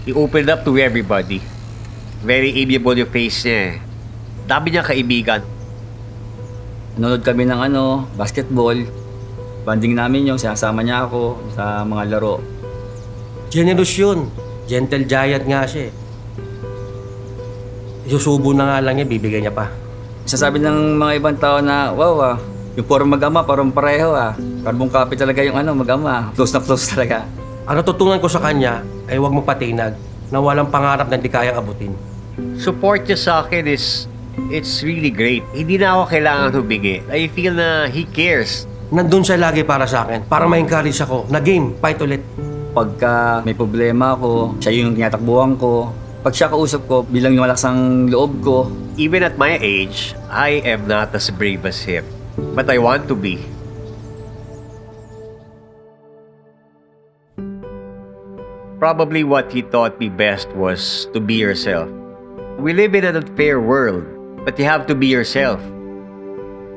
He opened up to everybody. Very amiable yung face niya eh. Dami niya kaibigan. Nanonood kami ng basketball. Banding namin yung sinasama niya ako sa mga laro. Generous yun. Gentle giant nga siya eh. Isusubo na nga lang niya, bibigyan niya pa. Sasabi ng mga ibang tao na, wow yung parang mag-ama, parang pareho Carbon copy talaga yung mag-ama. Close na close talaga. Ang natutunan ko sa kanya ay huwag mo patinag na walang pangarap na di kayang abutin. Support niya sa akin is, it's really great. Hindi na ako kailangan humingi. I feel na he cares. Nandun siya lagi para sa akin, para ma-encourage ako na game, fight ulit. Pagka may problema ako, siya yung tinatakbuhan ko. Pag siya kausap ko, bilang malakas ang loob ko. Even at my age, I am not as brave as him. But I want to be. Probably what he taught me best was to be yourself. We live in an unfair world, but you have to be yourself.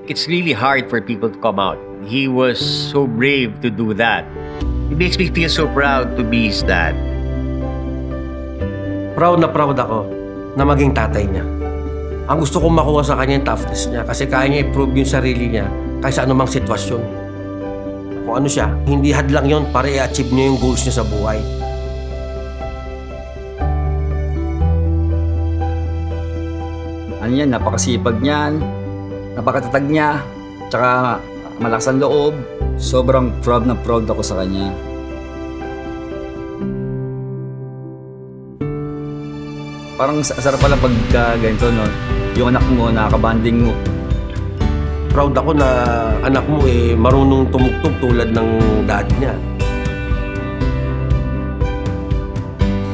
It's really hard for people to come out. He was so brave to do that. It makes me feel so proud to be his dad. Proud na proud ako na maging tatay niya. Ang gusto kong makuha sa kanya yung toughness niya kasi kaya niya i-prove yung sarili niya kaysa anumang sitwasyon. Kung ano siya, hindi hadlang yon para i-achieve niya yung goals niya sa buhay. Napakasipag niyan, napakatatag niya, tsaka malakas ang loob. Sobrang proud na proud ako sa kanya. Parang sarap pala pagka ganito, no? Yung anak mo, nakakabanding mo. Proud ako na anak mo marunong tumugtog tulad ng dad niya.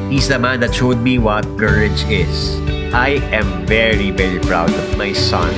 He's the man that showed me what courage is. I am very, very proud of my son.